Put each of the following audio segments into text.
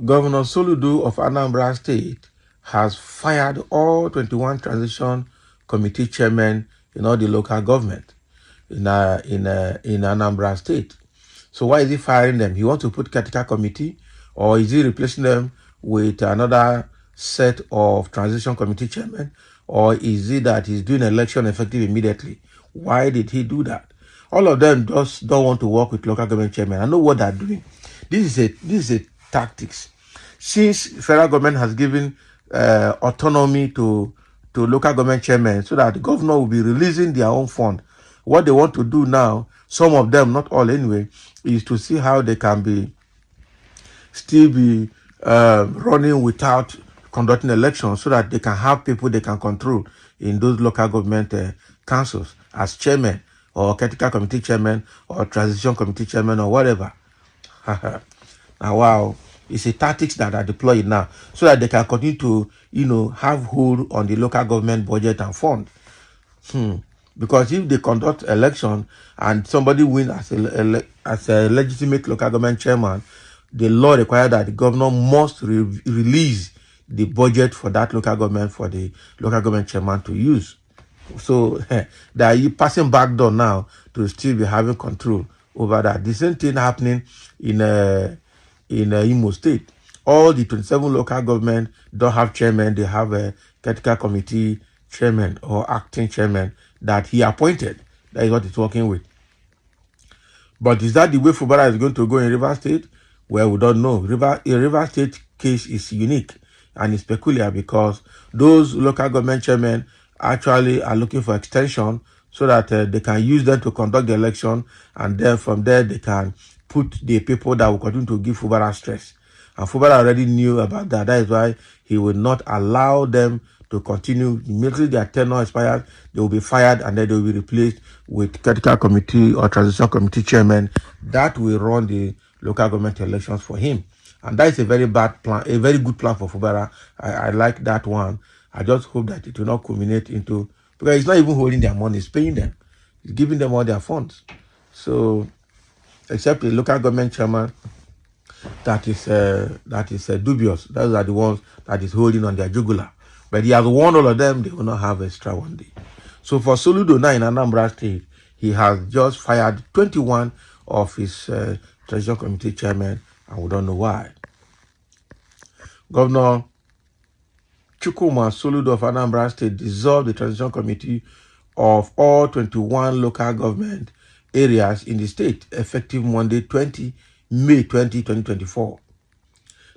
Governor Soludo of Anambra State has fired all 21 transition committee chairmen in all the local government in Anambra State. So why is he firing them? He wants to put Carrtaker committee, or is he replacing them with another set of transition committee chairmen, or is it that he's doing election effective immediately? Why did he do that? All of them just don't want to work with local government chairmen. I know what they're doing. This is a tactics. Since federal government has given autonomy to local government chairmen, so that the governor will be releasing their own fund. What they want to do now, some of them, not all anyway, is to see how they can still be running without conducting elections, so that they can have people they can control in those local government councils as chairman, or Carrtaker committee chairman, or transition committee chairman, or whatever. Now, wow, it's a tactics that are deployed now, so that they can continue to, have hold on the local government budget and fund. Because if they conduct election and somebody wins as a legitimate local government chairman, the law requires that the governor must release the budget for that local government for the local government chairman to use. So they are passing back door now to still be having control over that. The same thing happening in Imo State. All the 27 local government don't have chairman. They have a Carrtaker committee chairman or acting chairman that he appointed. That is what he's working with. But is that the way Fubara is going to go in River State? Well, we don't know. River State case is unique and it's peculiar because those local government chairmen actually are looking for extension so that they can use them to conduct the election, and then from there they can put the people that will continue to give Fubara stress. And Fubara already knew about that. That is why he will not allow them to continue. Immediately their tenure expires, they will be fired, and then they will be replaced with Carrtaker committee or transition committee chairman that will run the local government elections for him. And that is a very bad plan, a very good plan for Fubara. I like that one. I just hope that it will not culminate into, because he's not even holding their money, he's paying them. He's giving them all their funds. So, except the local government chairman that is dubious. Those are the ones that is holding on their jugular. But he has warned all of them, they will not have extra one day. So for Soludo now in Anambra State, he has just fired 21 of his transition committee chairmen, and we don't know why. Governor Chukwuma Soludo of Anambra State dissolved the transition committee of all 21 local government areas in the state, effective Monday, May 20, 2024.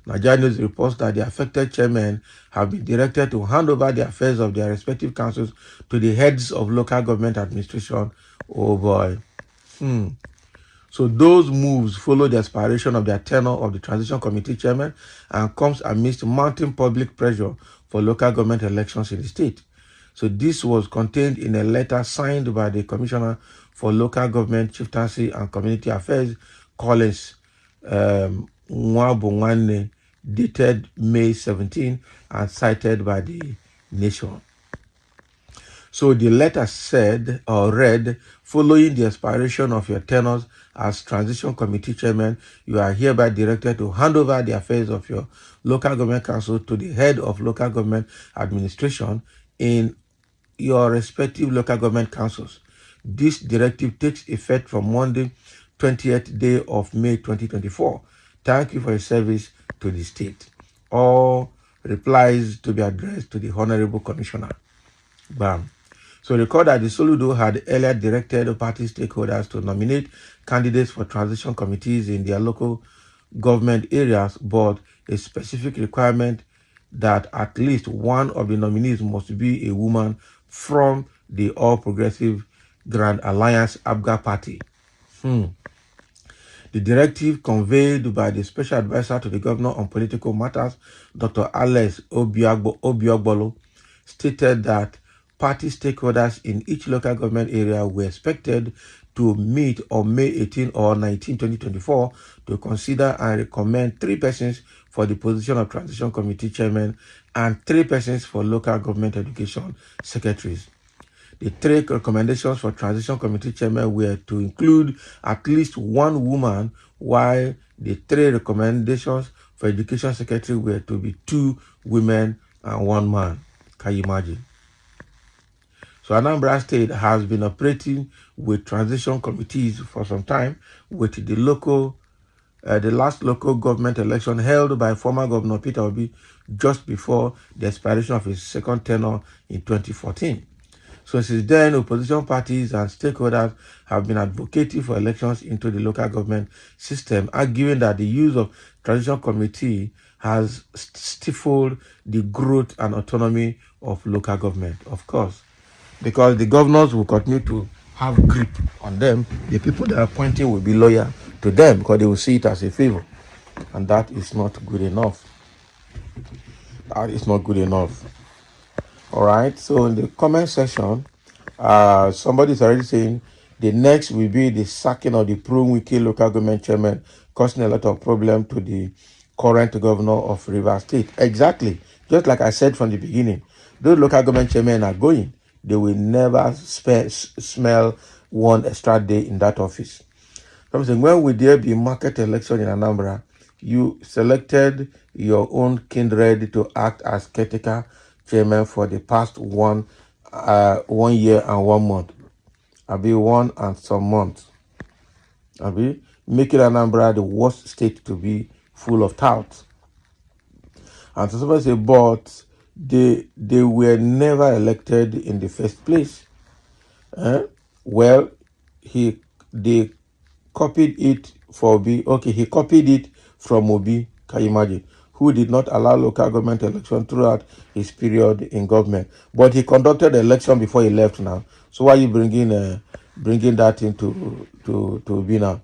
Nigeria News reports that the affected chairmen have been directed to hand over the affairs of their respective councils to the heads of local government administration. Oh boy. So those moves follow the expiration of their tenure of the transition committee chairman and comes amidst mounting public pressure for local government elections in the state. So this was contained in a letter signed by the Commissioner for Local Government, Chieftaincy and Community Affairs, Collins Nwabunwane, dated May 17 and cited by the Nation. So the letter said or read, following the expiration of your tenures as transition committee chairman, you are hereby directed to hand over the affairs of your local government council to the head of local government administration in your respective local government councils. This directive takes effect from Monday, 20th day of May 2024. Thank you for your service to the state. All replies to be addressed to the Honorable Commissioner. Bam. So recall that the Soludo had earlier directed party stakeholders to nominate candidates for transition committees in their local government areas, but a specific requirement that at least one of the nominees must be a woman from the All Progressive Grand Alliance ABGA party. The directive conveyed by the Special Advisor to the Governor on Political Matters, Dr. Alex Obiogbolo, stated that party stakeholders in each local government area were expected to meet on May 18 or 19, 2024 to consider and recommend 3 persons for the position of Transition Committee Chairman and 3 persons for local government education secretaries. The 3 recommendations for Transition Committee Chairman were to include at least 1 woman while the 3 recommendations for education secretary were to be 2 women and 1 man. Can you imagine? So Anambra State has been operating with transition committees for some time, with the last local government election held by former Governor Peter Obi just before the expiration of his second tenure in 2014. So since then, opposition parties and stakeholders have been advocating for elections into the local government system, arguing that the use of transition committee has stifled the growth and autonomy of local government. Of course, because the governors will continue to have grip on them, the people they are appointing will be loyal to them because they will see it as a favor, and that is not good enough. That is not good enough. All right, so in the comment section, somebody is already saying the next will be the sacking of the pro-Wike local government chairman, causing a lot of problem to the current governor of Rivers State. Exactly, just like I said from the beginning, those local government chairmen are going. They will never smell one extra day in that office. So I'm saying, when will there be market election in Anambra? You selected your own kindred to act as caretaker chairman for the past 1 year and 1 month. I'll be 1 and some months. I'll be making Anambra the worst state to be full of touts. And so somebody say, but they were never elected in the first place. Well, they copied it for Obi. Okay, he copied it from Obi. Can you imagine? Who did not allow local government election throughout his period in government, but he conducted the election before he left now. So why are you bringing that into to Obi now?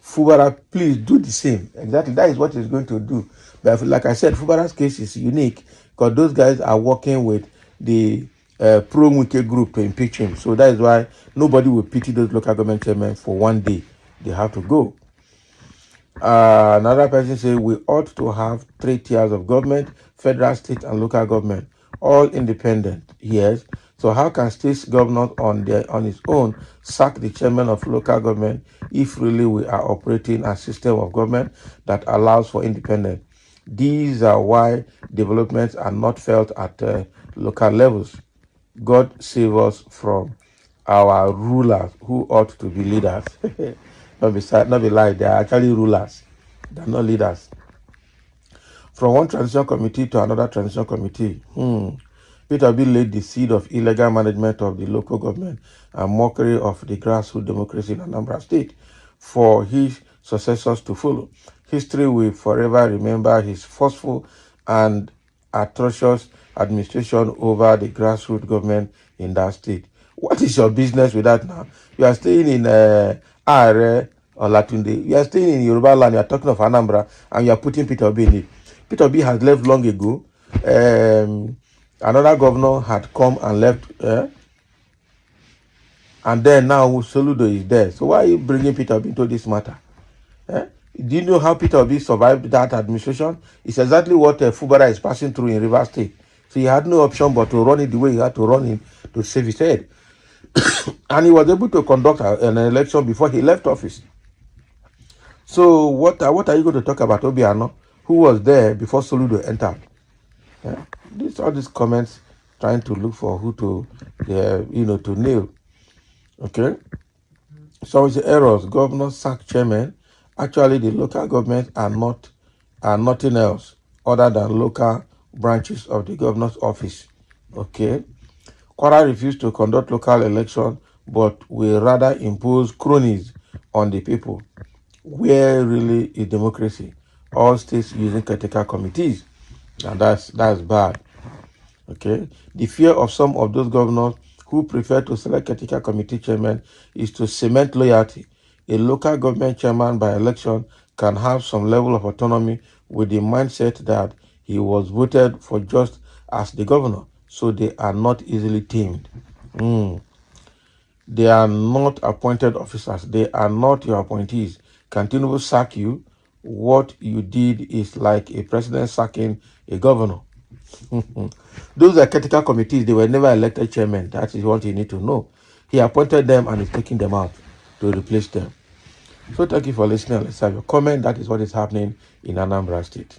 Fubara, please do the same. Exactly, that is what he's going to do. But like I said, Fubara's case is unique because those guys are working with the pro-Wike group to impeach him. So that is why nobody will pity those local government chairmen for 1 day. They have to go. Another person says we ought to have 3 tiers of government: federal, state, and local government, all independent. Yes. So how can state governor on his own sack the chairman of local government if really we are operating a system of government that allows for independence? These are why developments are not felt at local levels. God save us from our rulers who ought to be leaders. Not be lie, they are actually rulers. They are not leaders. From one transition committee to another transition committee. Peter B. laid the seed of illegal management of the local government and mockery of the grassroots democracy in Anambra State for his successors to follow. History will forever remember his forceful and atrocious administration over the grassroots government in that state. What is your business with that now? You are staying in Are or Latunde. You are staying in Yoruba land. You are talking of Anambra and you are putting Peter Obi in it. Peter Obi has left long ago. Another governor had come and left. And then now Soludo is there. So why are you bringing Peter Obi into this matter? Do you know how Peter Obi survived that administration? It's exactly what Fubara is passing through in Rivers State. So he had no option but to run it the way he had to run it to save his head. And he was able to conduct an election before he left office. So what are you going to talk about Obiano, who was there before Soludo entered? All these comments trying to look for who to to nail. Okay. So it's errors. Governor sack chairman. Actually, the local governments are nothing else other than local branches of the governor's office. Okay. Kwara refused to conduct local election, but will rather impose cronies on the people. Where really is democracy? All states using caretaker committees, and that's bad. Okay. The fear of some of those governors who prefer to select caretaker committee chairman is to cement loyalty. A local government chairman by election can have some level of autonomy with the mindset that he was voted for just as the governor, so they are not easily tamed. They are not appointed officers. They are not your appointees. Can Tinubu sack you? What you did is like a president sacking a governor. Those are caretaker committees. They were never elected chairmen. That is what you need to know. He appointed them and is taking them out to replace them. So thank you for listening. Let's have your comment. That is what is happening in Anambra State.